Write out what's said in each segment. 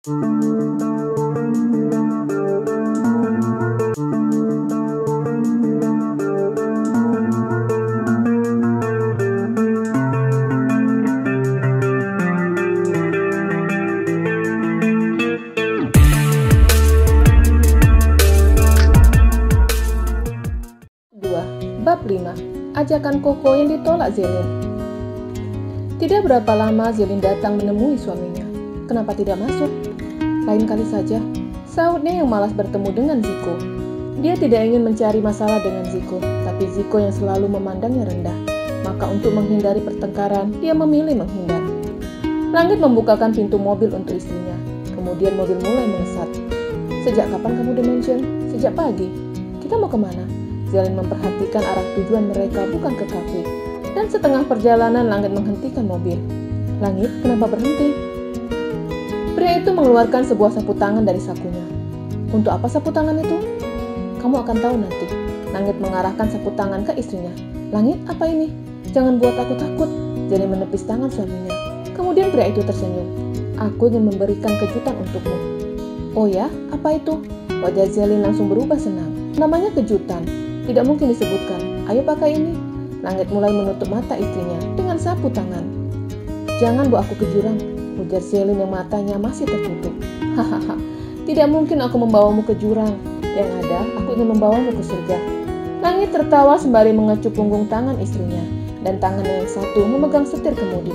Bab 5. Ajakan Koko yang ditolak Zelin. Tidak berapa lama Zelin datang menemui suaminya. Kenapa tidak masuk? Lain kali saja, sahutnya yang malas bertemu dengan Ziko. Dia tidak ingin mencari masalah dengan Ziko, tapi Ziko yang selalu memandangnya rendah. Maka untuk menghindari pertengkaran, dia memilih menghindar. Langit membukakan pintu mobil untuk istrinya. Kemudian mobil mulai melesat. Sejak kapan kamu dimension? Sejak pagi. Kita mau kemana? Zelin memperhatikan arah tujuan mereka bukan ke kafe. Dan setengah perjalanan Langit menghentikan mobil. Langit, kenapa berhenti? Pria itu mengeluarkan sebuah sapu tangan dari sakunya. Untuk apa sapu tangan itu? Kamu akan tahu nanti. Langit mengarahkan sapu tangan ke istrinya. Langit, apa ini? Jangan buat aku takut. Zelin menepis tangan suaminya. Kemudian pria itu tersenyum. Aku ingin memberikan kejutan untukmu. Oh ya, apa itu? Wajah Zelin langsung berubah senang. Namanya kejutan. Tidak mungkin disebutkan. Ayo pakai ini. Langit mulai menutup mata istrinya dengan sapu tangan. Jangan bawa aku ke jurang, ujar Zelin yang matanya masih tertutup. Hahaha, tidak mungkin aku membawamu ke jurang. Yang ada, aku ingin membawamu ke surga. Langit tertawa sembari mengecup punggung tangan istrinya, dan tangannya yang satu memegang setir kemudi.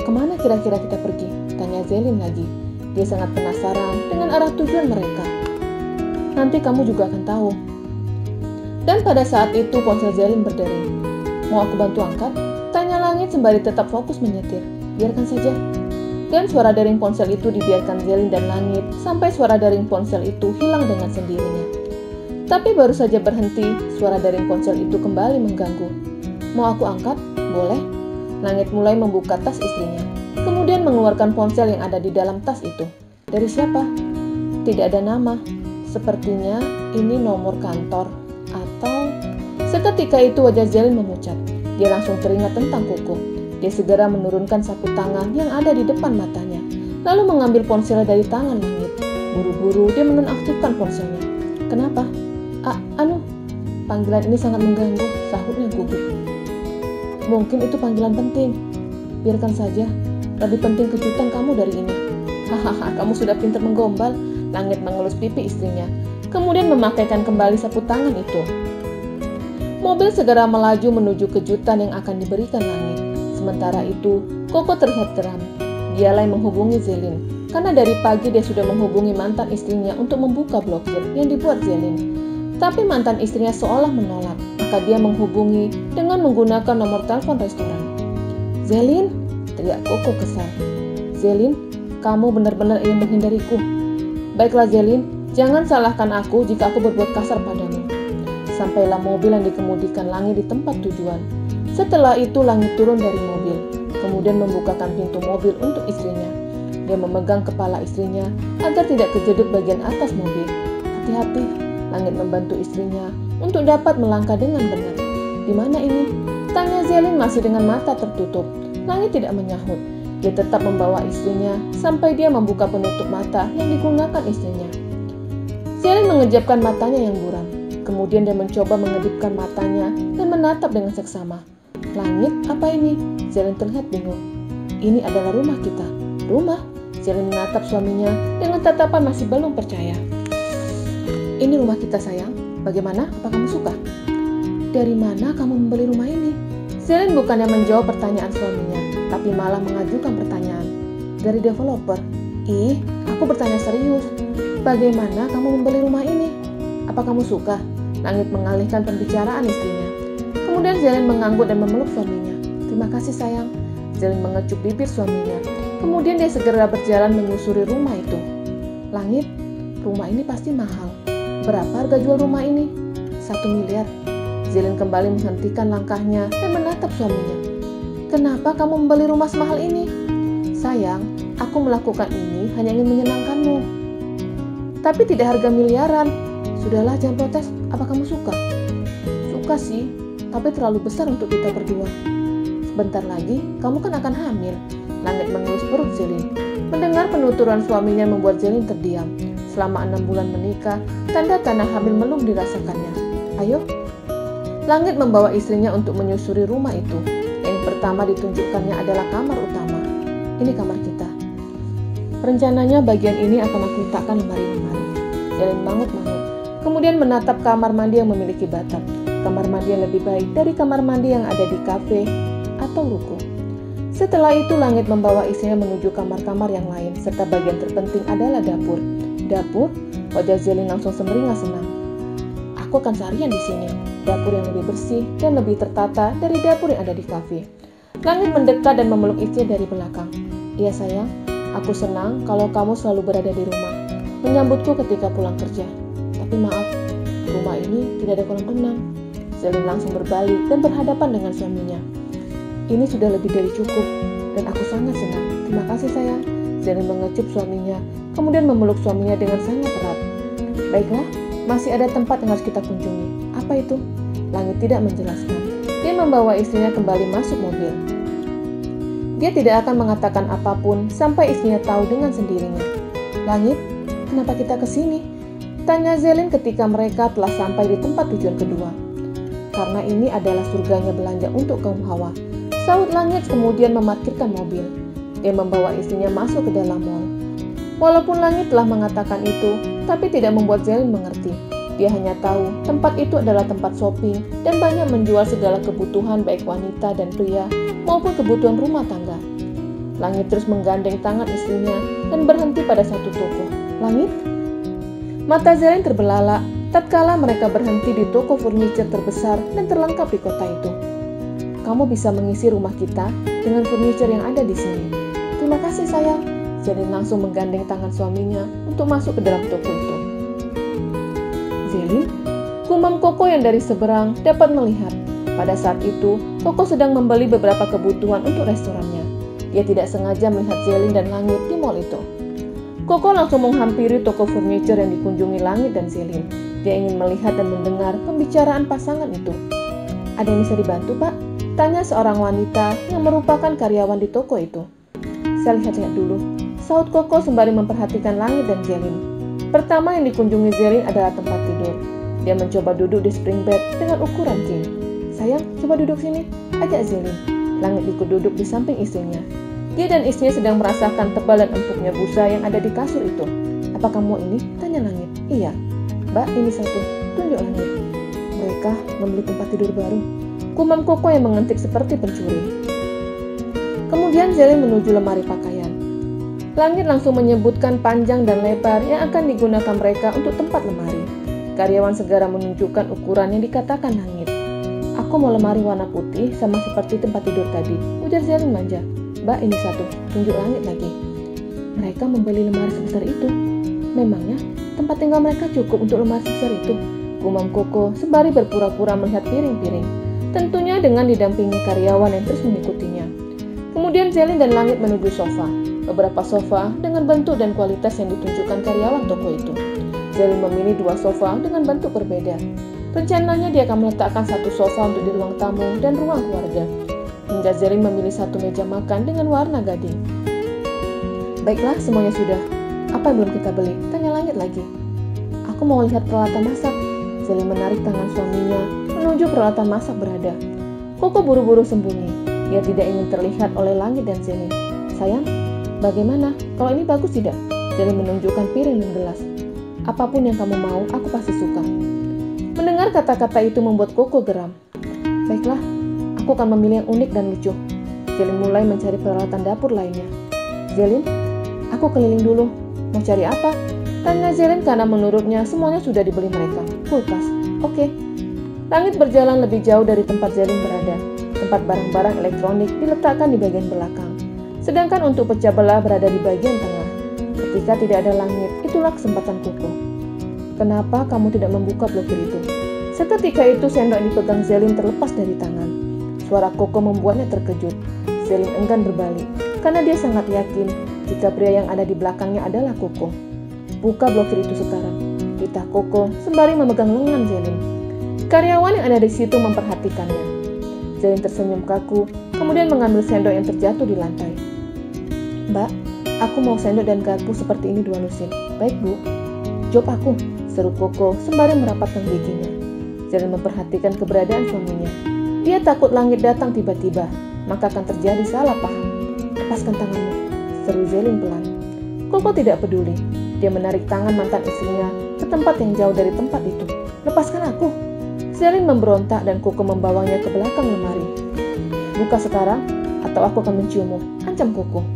Kemana kira-kira kita pergi? Tanya Zelin lagi. Dia sangat penasaran dengan arah tujuan mereka. Nanti kamu juga akan tahu. Dan pada saat itu ponsel Zelin berdering. Mau aku bantu angkat? Tanya Langit sembari tetap fokus menyetir. Biarkan saja. Dan suara dering ponsel itu dibiarkan Zelin dan Langit sampai suara dering ponsel itu hilang dengan sendirinya. Tapi baru saja berhenti, suara dering ponsel itu kembali mengganggu. Mau aku angkat? Boleh. Langit mulai membuka tas istrinya. Kemudian mengeluarkan ponsel yang ada di dalam tas itu. Dari siapa? Tidak ada nama. Sepertinya ini nomor kantor. Atau seketika itu wajah Zelin memucat. Dia langsung teringat tentang Koko. Dia segera menurunkan sapu tangan yang ada di depan matanya, lalu mengambil ponselnya dari tangan Langit. Buru-buru dia menonaktifkan ponselnya. Kenapa? Panggilan ini sangat mengganggu, sahutnya gugup. Mungkin itu panggilan penting. Biarkan saja. Lebih penting kejutan kamu dari ini. Hahaha, kamu sudah pintar menggombal. Langit mengelus pipi istrinya. Kemudian memakaikan kembali sapu tangan itu. Mobil segera melaju menuju kejutan yang akan diberikan Langit. Sementara itu, Koko terlihat geram. Dialah yang menghubungi Zelin, karena dari pagi dia sudah menghubungi mantan istrinya untuk membuka blokir yang dibuat Zelin. Tapi mantan istrinya seolah menolak, maka dia menghubungi dengan menggunakan nomor telepon restoran. Zelin, teriak Koko kesal. Zelin, kamu benar-benar ingin menghindariku. Baiklah Zelin, jangan salahkan aku jika aku berbuat kasar padamu. Sampailah mobil yang dikemudikan Langit di tempat tujuan. Setelah itu Langit turun dari mobil, kemudian membukakan pintu mobil untuk istrinya. Dia memegang kepala istrinya agar tidak kejedut bagian atas mobil. Hati-hati, Langit membantu istrinya untuk dapat melangkah dengan benar. Di mana ini? Tanya Zelin masih dengan mata tertutup. Langit tidak menyahut. Dia tetap membawa istrinya sampai dia membuka penutup mata yang digunakan istrinya. Zelin mengejapkan matanya yang buram. Kemudian dia mencoba mengedipkan matanya dan menatap dengan seksama. Langit, apa ini? Zelin terlihat bingung. Ini adalah rumah kita. Rumah? Zelin menatap suaminya dengan tatapan masih belum percaya. Ini rumah kita sayang. Bagaimana? Apa kamu suka? Dari mana kamu membeli rumah ini? Zelin bukannya menjawab pertanyaan suaminya, tapi malah mengajukan pertanyaan. Dari developer. Ih, aku bertanya serius. Bagaimana kamu membeli rumah ini? Apa kamu suka? Langit mengalihkan pembicaraan istrinya. Kemudian Zelin mengangguk dan memeluk suaminya. Terima kasih sayang. Zelin mengecup bibir suaminya. Kemudian dia segera berjalan menyusuri rumah itu. Langit, rumah ini pasti mahal. Berapa harga jual rumah ini? 1 miliar. Zelin kembali menghentikan langkahnya dan menatap suaminya. Kenapa kamu membeli rumah semahal ini? Sayang, aku melakukan ini hanya ingin menyenangkanmu. Tapi tidak harga miliaran. Sudahlah, jangan protes. Apa kamu suka? Suka sih, tapi terlalu besar untuk kita berdua. Sebentar lagi, kamu kan akan hamil. Langit mengelus perut Zelin. Mendengar penuturan suaminya membuat Zelin terdiam. Selama 6 bulan menikah, tanda-tanda hamil belum dirasakannya. Ayo. Langit membawa istrinya untuk menyusuri rumah itu. Yang pertama ditunjukkannya adalah kamar utama. Ini kamar kita. Rencananya bagian ini akan aku letakkan lemari-lemari. Zelin mangut-mangut. Kemudian menatap kamar mandi yang memiliki batap. Kamar mandi yang lebih baik dari kamar mandi yang ada di kafe atau ruko. Setelah itu Langit membawa istrinya menuju kamar-kamar yang lain, serta bagian terpenting adalah dapur. Dapur? Wajah Zelin langsung semeringah senang. Aku akan seharian di sini. Dapur yang lebih bersih dan lebih tertata dari dapur yang ada di kafe. Langit mendekat dan memeluk istrinya dari belakang. Iya sayang, aku senang kalau kamu selalu berada di rumah, menyambutku ketika pulang kerja. Tapi maaf, rumah ini tidak ada kolam renang. Zelin langsung berbalik dan berhadapan dengan suaminya. Ini sudah lebih dari cukup, dan aku sangat senang. Terima kasih sayang. Zelin mengecup suaminya, kemudian memeluk suaminya dengan sangat erat. Baiklah, masih ada tempat yang harus kita kunjungi. Apa itu? Langit tidak menjelaskan. Dia membawa istrinya kembali masuk mobil. Dia tidak akan mengatakan apapun sampai istrinya tahu dengan sendirinya. Langit, kenapa kita ke sini? Tanya Zelin ketika mereka telah sampai di tempat tujuan kedua. Karena ini adalah surganya belanja untuk kaum hawa. Saut Langit kemudian memarkirkan mobil. Dia membawa istrinya masuk ke dalam mall. Walaupun Langit telah mengatakan itu, tapi tidak membuat Zelin mengerti. Dia hanya tahu tempat itu adalah tempat shopping dan banyak menjual segala kebutuhan baik wanita dan pria maupun kebutuhan rumah tangga. Langit terus menggandeng tangan istrinya dan berhenti pada satu toko. Langit? Mata Zelin terbelalak tatkala mereka berhenti di toko furniture terbesar dan terlengkap di kota itu. Kamu bisa mengisi rumah kita dengan furniture yang ada di sini. Terima kasih sayang. Zelin langsung menggandeng tangan suaminya untuk masuk ke dalam toko itu. Zelin, gumam Koko yang dari seberang dapat melihat. Pada saat itu, Koko sedang membeli beberapa kebutuhan untuk restorannya. Dia tidak sengaja melihat Zelin dan Langit di mall itu. Koko langsung menghampiri toko furniture yang dikunjungi Langit dan Zelin. Dia ingin melihat dan mendengar pembicaraan pasangan itu. Ada yang bisa dibantu, Pak? Tanya seorang wanita yang merupakan karyawan di toko itu. Saya lihat-lihat dulu. Saut Koko sembari memperhatikan Langit dan Zelin. Pertama yang dikunjungi Zelin adalah tempat tidur. Dia mencoba duduk di spring bed dengan ukuran king. Sayang, coba duduk sini. Ajak Zelin. Langit ikut duduk di samping istrinya. Dia dan istrinya sedang merasakan tebal dan empuknya busa yang ada di kasur itu. Apa kamu ini? Tanya Langit. Iya. Mbak, ini satu. Tunjuk Langit. Mereka membeli tempat tidur baru. Gumam Koko yang mengentik seperti pencuri. Kemudian Zelin menuju lemari pakaian. Langit langsung menyebutkan panjang dan lebar yang akan digunakan mereka untuk tempat lemari. Karyawan segera menunjukkan ukuran yang dikatakan Langit. Aku mau lemari warna putih sama seperti tempat tidur tadi, ujar Zelin manja. Mbak, ini satu. Tunjuk Langit lagi. Mereka membeli lemari sebesar itu. Memangnya tempat tinggal mereka cukup untuk lemari sebesar itu? Gumam Koko sembari berpura-pura melihat piring-piring. Tentunya dengan didampingi karyawan yang terus mengikutinya. Kemudian Zelin dan Langit menuju sofa. Beberapa sofa dengan bentuk dan kualitas yang ditunjukkan karyawan toko itu. Zelin memilih 2 sofa dengan bentuk berbeda. Rencananya dia akan meletakkan satu sofa untuk di ruang tamu dan ruang keluarga. Hingga Zelin memilih satu meja makan dengan warna gading. Baiklah, semuanya sudah. Apa yang belum kita beli? Tanya Langit lagi. Aku mau lihat peralatan masak. Zelin menarik tangan suaminya menuju peralatan masak berada. Koko buru-buru sembunyi. Dia tidak ingin terlihat oleh Langit dan Zelin. Sayang, bagaimana? Kalau ini bagus tidak? Zelin menunjukkan piring dan gelas. Apapun yang kamu mau, aku pasti suka. Mendengar kata-kata itu membuat Koko geram. Baiklah, aku akan memilih yang unik dan lucu. Zelin mulai mencari peralatan dapur lainnya. Zelin, aku keliling dulu. Mau cari apa? Tanya Zelin karena menurutnya semuanya sudah dibeli mereka. Kulkas. Oke. Langit berjalan lebih jauh dari tempat Zelin berada. Tempat barang-barang elektronik diletakkan di bagian belakang. Sedangkan untuk pecah belah berada di bagian tengah. Ketika tidak ada Langit, itulah kesempatan Koko. Kenapa kamu tidak membuka blokir itu? Seketika itu sendok yang dipegang Zelin terlepas dari tangan. Suara Koko membuatnya terkejut. Zelin enggan berbalik, karena dia sangat yakin jika pria yang ada di belakangnya adalah Koko. Buka blokir itu sekarang, titah Koko sembari memegang lengan Zelin. Karyawan yang ada di situ memperhatikannya. Zelin tersenyum kaku, kemudian mengambil sendok yang terjatuh di lantai. Mbak, Aku mau sendok dan garpu seperti ini 2 lusin. Baik, Bu. Jawab aku, seru Koko sembari merapatkan giginya. Zelin memperhatikan keberadaan suaminya. Dia takut Langit datang tiba-tiba, maka akan terjadi salah paham. Lepaskan tanganmu, seru Zelin pelan. Koko tidak peduli. Dia menarik tangan mantan istrinya ke tempat yang jauh dari tempat itu. Lepaskan aku. Zelin memberontak dan Koko membawanya ke belakang lemari. Buka sekarang, atau aku akan menciummu, ancam Koko.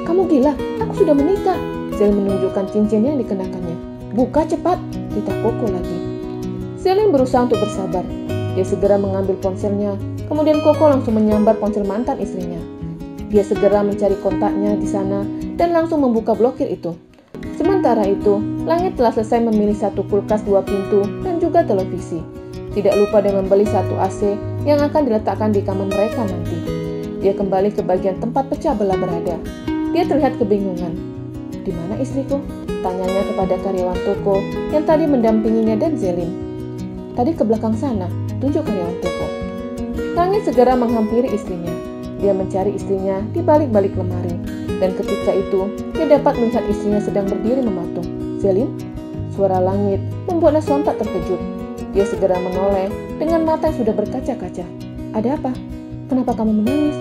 Kamu gila, aku sudah menikah. Zelin menunjukkan cincin yang dikenakannya. Buka cepat, titah Koko lagi. Zelin berusaha untuk bersabar. Dia segera mengambil ponselnya, kemudian Koko langsung menyambar ponsel mantan istrinya. Dia segera mencari kontaknya di sana dan langsung membuka blokir itu. Sementara itu, Langit telah selesai memilih 1 kulkas 2 pintu dan juga televisi. Tidak lupa dia membeli 1 AC yang akan diletakkan di kamar mereka nanti. Dia kembali ke bagian tempat pecah belah berada. Dia terlihat kebingungan. Di mana istriku? Tanyanya kepada karyawan toko yang tadi mendampinginya dan Zelin. Tadi ke belakang sana, tunjuk karyawan toko. Langit segera menghampiri istrinya. Dia mencari istrinya di balik-balik lemari. Dan ketika itu, dia dapat melihat istrinya sedang berdiri mematung. Zelin? Suara Langit membuatnya sontak terkejut. Dia segera menoleh dengan mata yang sudah berkaca-kaca. Ada apa? Kenapa kamu menangis?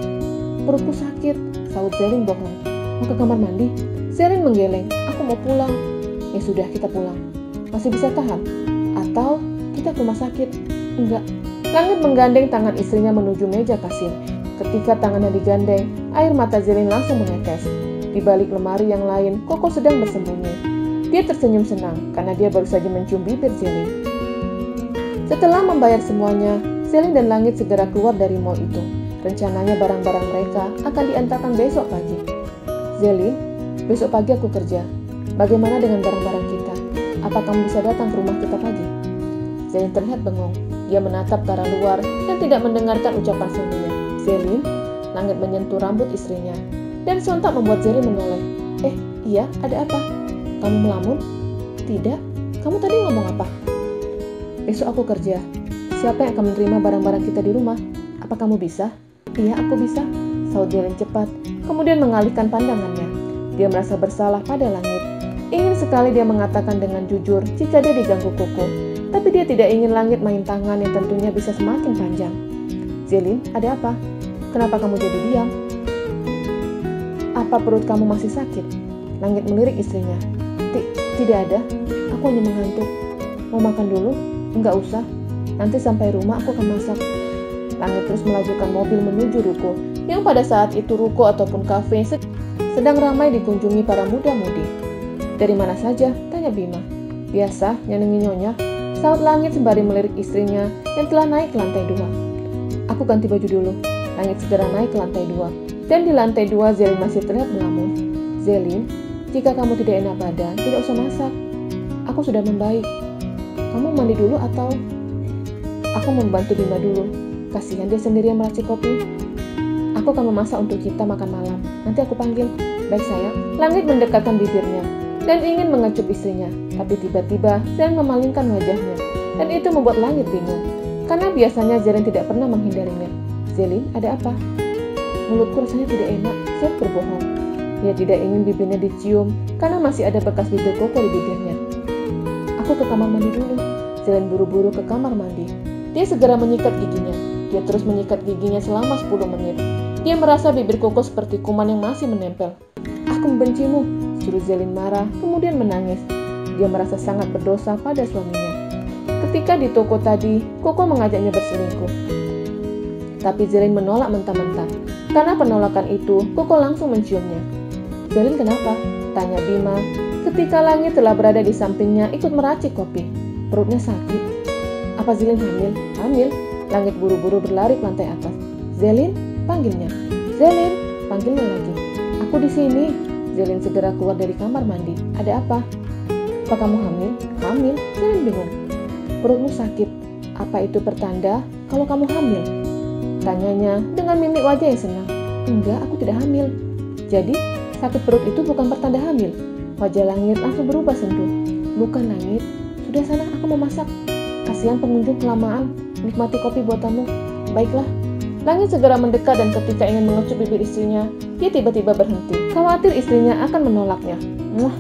Perutku sakit, sahut Zelin bohong. Mau ke kamar mandi? Zelin menggeleng. Aku mau pulang. Ya sudah, kita pulang. Masih bisa tahan? Atau kita ke rumah sakit? Enggak. Langit menggandeng tangan istrinya menuju meja kasir. Ketika tangannya digandeng, air mata Zelin langsung menetes. Di balik lemari yang lain, Koko sedang bersembunyi. Dia tersenyum senang karena dia baru saja mencium bibir Zelin. Setelah membayar semuanya, Zelin dan Langit segera keluar dari mall itu. Rencananya barang-barang mereka akan diantarkan besok pagi. Zelin, besok pagi aku kerja. Bagaimana dengan barang-barang kita? Apa kamu bisa datang ke rumah kita pagi? Zelin terlihat bengong. Dia menatap ke arah luar dan tidak mendengarkan ucapan suaminya. Zelin, Langit menyentuh rambut istrinya. Dan sontak membuat Zelin menoleh. Iya, ada apa? Kamu melamun? Tidak. Kamu tadi ngomong apa? Besok aku kerja. Siapa yang akan menerima barang-barang kita di rumah? Apa kamu bisa? Iya, aku bisa. Sahut Zelin cepat, kemudian mengalihkan pandangannya. Dia merasa bersalah pada Langit. Ingin sekali dia mengatakan dengan jujur jika dia diganggu Koko. Tapi dia tidak ingin Langit main tangan yang tentunya bisa semakin panjang. Zelin, ada apa? Kenapa kamu jadi diam? Apa perut kamu masih sakit? Langit melirik istrinya. Tidak ada, aku hanya mengantuk. Mau makan dulu? Enggak usah, nanti sampai rumah aku akan masak. Langit terus melajukan mobil menuju ruko, yang pada saat itu ruko ataupun kafe sedang ramai dikunjungi para muda-mudi. Dari mana saja? Tanya Bima. Biasa, nyenengin nyonya, sahut Langit sembari melirik istrinya yang telah naik ke lantai 2. Aku ganti baju dulu. Langit segera naik ke lantai 2. Dan di lantai 2 Zelin masih terlihat melamun. Zelin, jika kamu tidak enak badan, tidak usah masak. Aku sudah membaik. Kamu mandi dulu atau aku membantu Bima dulu? Kasihan dia sendirian meracik kopi. Aku akan memasak untuk kita makan malam. Nanti aku panggil. Baik sayang. Langit mendekatkan bibirnya dan ingin mengecup istrinya. Tapi tiba-tiba Zelin memalingkan wajahnya. Dan itu membuat Langit bingung. Karena biasanya Zelin tidak pernah menghindarinya. Zelin, ada apa? Mulutku rasanya tidak enak. Zelin berbohong. Dia tidak ingin bibirnya dicium karena masih ada bekas bibir Koko di bibirnya. Aku ke kamar mandi dulu. Zelin buru-buru ke kamar mandi. Dia segera menyikat giginya. Dia terus menyikat giginya selama 10 menit. Dia merasa bibir Koko seperti kuman yang masih menempel. Aku membencimu, suruh Zelin marah, kemudian menangis. Dia merasa sangat berdosa pada suaminya. Ketika di toko tadi, Koko mengajaknya berselingkuh. Tapi Zelin menolak mentah-mentah. Karena penolakan itu, Koko langsung menciumnya. Zelin kenapa? Tanya Bima. Ketika Langit telah berada di sampingnya ikut meracik kopi. Perutnya sakit. Apa Zelin hamil? Hamil. Langit buru-buru berlari ke lantai atas. Zelin, panggilnya. Zelin, panggilnya lagi. Aku di sini. Zelin segera keluar dari kamar mandi. Ada apa? Apa kamu hamil? Hamil? Zelin bingung. Perutmu sakit. Apa itu pertanda kalau kamu hamil? Tanyanya dengan mimik wajah yang senang. Enggak, aku tidak hamil. Jadi, sakit perut itu bukan pertanda hamil. Wajah Langit langsung berubah sendu. Bukan Langit, sudah sana aku mau masak. Kasihan pengunjung kelamaan, nikmati kopi buatanmu. Baiklah. Langit segera mendekat dan ketika ingin mengecup bibir istrinya, dia tiba-tiba berhenti, khawatir istrinya akan menolaknya. Wah,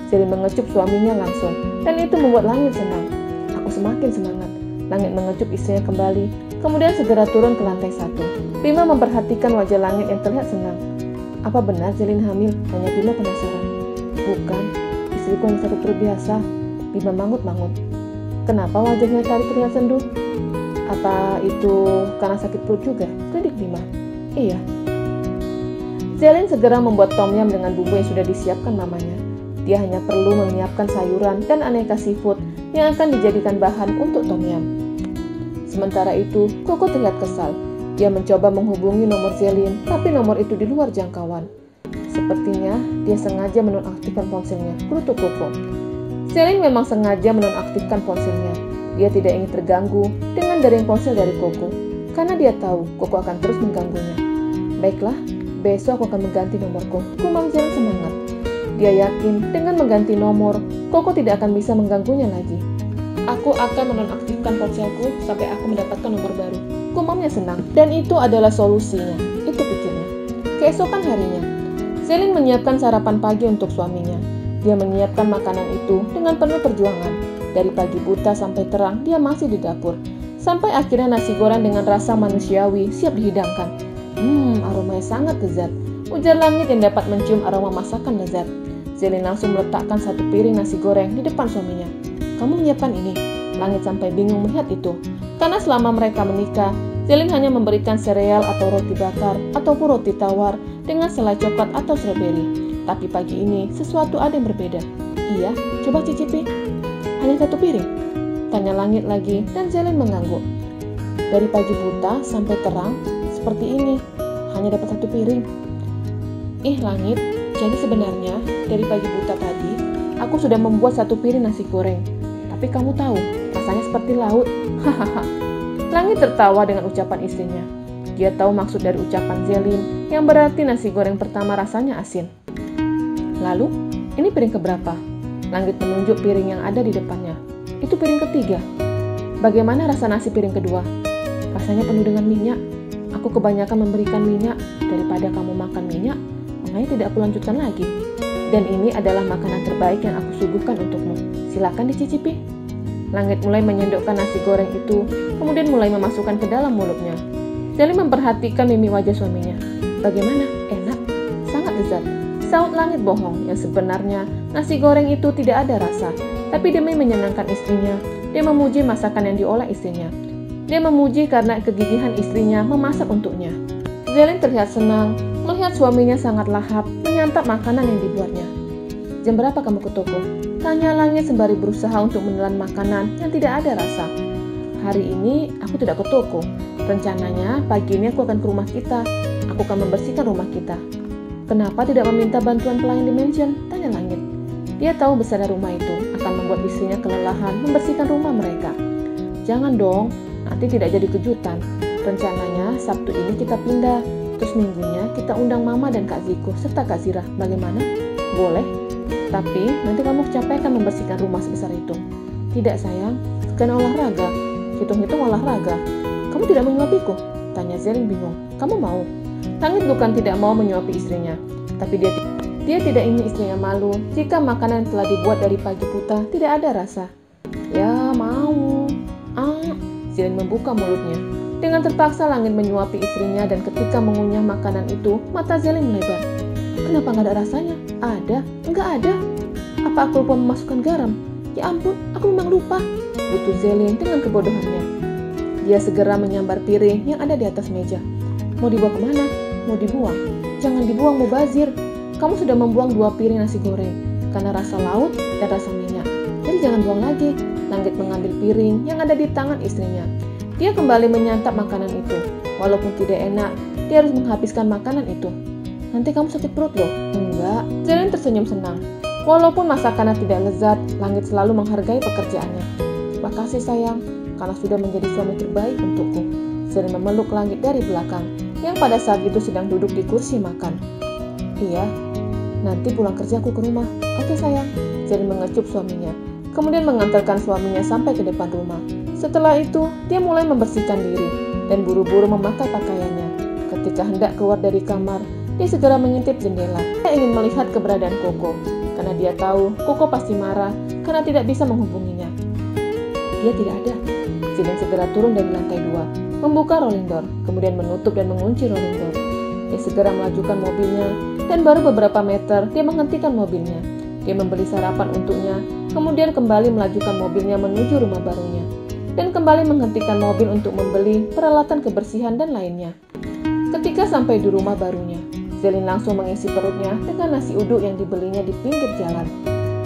Zelin mengecup suaminya langsung, dan itu membuat Langit senang. Aku semakin semangat. Langit mengecup istrinya kembali, kemudian segera turun ke lantai 1. Bima memperhatikan wajah Langit yang terlihat senang. Apa benar Zelin hamil? Tanya Bima penasaran. Bukan, istriku hanya sakit perut biasa. Bima mangut-mangut. Kenapa wajahnya tadi terlihat sendu? Apa itu karena sakit perut juga? Gelidik Bima. Iya. Zelin segera membuat tom yum dengan bumbu yang sudah disiapkan mamanya. Dia hanya perlu menyiapkan sayuran dan aneka seafood yang akan dijadikan bahan untuk tom yum. Sementara itu, Koko terlihat kesal. Dia mencoba menghubungi nomor Zelin, tapi nomor itu di luar jangkauan. Sepertinya dia sengaja menonaktifkan ponselnya, kurutuk Koko. Zelin memang sengaja menonaktifkan ponselnya. Dia tidak ingin terganggu dengan dering ponsel dari Koko, karena dia tahu Koko akan terus mengganggunya. Baiklah, besok aku akan mengganti nomorku, gumam Zelin semangat. Dia yakin dengan mengganti nomor, Koko tidak akan bisa mengganggunya lagi. Aku akan menonaktifkan ponselku sampai aku mendapatkan nomor baru. Gumamnya senang, dan itu adalah solusinya. Itu pikirnya. Keesokan harinya, Zelin menyiapkan sarapan pagi untuk suaminya. Dia menyiapkan makanan itu dengan penuh perjuangan. Dari pagi buta sampai terang, dia masih di dapur. Sampai akhirnya nasi goreng dengan rasa manusiawi siap dihidangkan. Aromanya sangat lezat. Ujar Langit yang dapat mencium aroma masakan lezat. Zelin langsung meletakkan satu piring nasi goreng di depan suaminya. Kamu menyiapkan ini? Langit sampai bingung melihat itu. Karena selama mereka menikah, Zelin hanya memberikan sereal atau roti bakar ataupun roti tawar dengan selai coklat atau strawberry. Tapi pagi ini sesuatu ada yang berbeda. Iya, coba cicipi. Hanya satu piring? Tanya Langit lagi dan Zelin mengangguk. Dari pagi buta sampai terang seperti ini, hanya dapat satu piring. Langit, jadi sebenarnya dari pagi buta tadi aku sudah membuat satu piring nasi goreng. Tapi kamu tahu, rasanya seperti laut. Hahaha. Langit tertawa dengan ucapan istrinya. Dia tahu maksud dari ucapan Zelin, yang berarti nasi goreng pertama rasanya asin. Lalu, ini piring keberapa? Langit menunjuk piring yang ada di depannya. Itu piring ketiga. Bagaimana rasa nasi piring kedua? Rasanya penuh dengan minyak. Aku kebanyakan memberikan minyak. Daripada kamu makan minyak, makanya tidak aku lanjutkan lagi. Dan ini adalah makanan terbaik yang aku suguhkan untukmu. Silakan dicicipi. Langit mulai menyendokkan nasi goreng itu, kemudian mulai memasukkan ke dalam mulutnya. Zelin memperhatikan mimik wajah suaminya. Bagaimana? Enak? Sangat lezat. Saut Langit bohong, yang sebenarnya nasi goreng itu tidak ada rasa. Tapi demi menyenangkan istrinya, dia memuji masakan yang diolah istrinya. Dia memuji karena kegigihan istrinya memasak untuknya. Zelin terlihat senang melihat suaminya sangat lahap menyantap makanan yang dibuatnya. Jam berapa kamu ke toko? Tanya Langit sembari berusaha untuk menelan makanan yang tidak ada rasa. Hari ini aku tidak ke toko. Rencananya pagi ini aku akan ke rumah kita. Aku akan membersihkan rumah kita. Kenapa tidak meminta bantuan pelayan di mansion? Tanya Langit. Dia tahu besarnya rumah itu akan membuat istrinya kelelahan membersihkan rumah mereka. Jangan dong, nanti tidak jadi kejutan. Rencananya Sabtu ini kita pindah. Terus minggunya kita undang Mama dan Kak Ziko serta Kak Zira. Bagaimana? Boleh. Tapi nanti kamu kecapekan membersihkan rumah sebesar itu. Tidak sayang, karena olahraga. Hitung-hitung olahraga. Kamu tidak menyuapiku? Tanya Zelin bingung. Kamu mau? Langit bukan tidak mau menyuapi istrinya. Tapi dia tidak ingin istrinya malu jika makanan yang telah dibuat dari pagi buta tidak ada rasa. Ya mau. Zelin membuka mulutnya. Dengan terpaksa Langit menyuapi istrinya dan ketika mengunyah makanan itu, mata Zelin melebar. Kenapa nggak ada rasanya? Ada? Nggak ada. Apa aku lupa memasukkan garam? Ya ampun, aku memang lupa. Butuh Zelin dengan kebodohannya. Dia segera menyambar piring yang ada di atas meja. Mau dibawa kemana? Mau dibuang? Jangan dibuang, mubazir. Kamu sudah membuang 2 piring nasi goreng karena rasa laut dan rasa minyak. Jadi jangan buang lagi. Langit mengambil piring yang ada di tangan istrinya. Dia kembali menyantap makanan itu. Walaupun tidak enak, dia harus menghabiskan makanan itu. Nanti kamu sakit perut loh. Enggak. Zelin tersenyum senang. Walaupun masakannya tidak lezat, Langit selalu menghargai pekerjaannya. Makasih sayang, karena sudah menjadi suami terbaik untukku. Zelin memeluk Langit dari belakang, yang pada saat itu sedang duduk di kursi makan. Iya, nanti pulang kerja aku ke rumah. Oke sayang. Zelin mengecup suaminya, kemudian mengantarkan suaminya sampai ke depan rumah. Setelah itu, dia mulai membersihkan diri dan buru-buru memakai pakaiannya. Ketika hendak keluar dari kamar, dia segera mengintip jendela. Dia ingin melihat keberadaan Koko, karena dia tahu Koko pasti marah karena tidak bisa menghubunginya. Dia tidak ada. Zelin segera turun dari lantai 2, membuka rolling door, kemudian menutup dan mengunci rolling door. Dia segera melajukan mobilnya, dan baru beberapa meter dia menghentikan mobilnya. Dia membeli sarapan untuknya, kemudian kembali melajukan mobilnya menuju rumah barunya, dan kembali menghentikan mobil untuk membeli peralatan kebersihan dan lainnya. Ketika sampai di rumah barunya, Zelin langsung mengisi perutnya dengan nasi uduk yang dibelinya di pinggir jalan.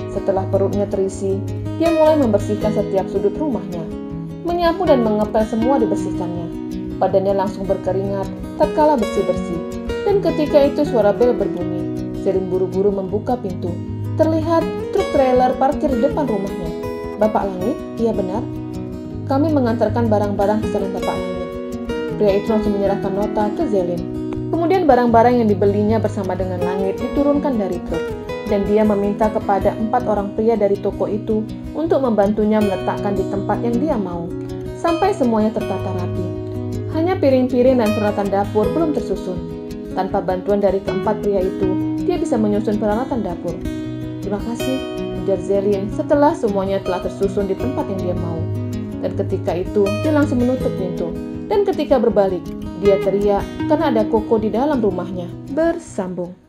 Setelah perutnya terisi, dia mulai membersihkan setiap sudut rumahnya, menyapu dan mengepel semua dibersihkannya. Badannya langsung berkeringat tatkala bersih-bersih, dan ketika itu suara bel berbunyi. Zelin buru-buru membuka pintu. Terlihat truk trailer parkir di depan rumahnya. "Bapak Langit?" "Iya benar. Kami mengantarkan barang-barang pesanan Bapak Langit." Pria itu langsung menyerahkan nota ke Zelin. Kemudian barang-barang yang dibelinya bersama dengan Langit diturunkan dari truk, dan dia meminta kepada 4 orang pria dari toko itu untuk membantunya meletakkan di tempat yang dia mau, sampai semuanya tertata rapi. Hanya piring-piring dan peralatan dapur belum tersusun. Tanpa bantuan dari keempat pria itu, dia bisa menyusun peralatan dapur. "Terima kasih," ujar Zelin setelah semuanya telah tersusun di tempat yang dia mau. Dan ketika itu, dia langsung menutup pintu. Dan ketika berbalik, dia teriak karena ada Koko di dalam rumahnya. Bersambung.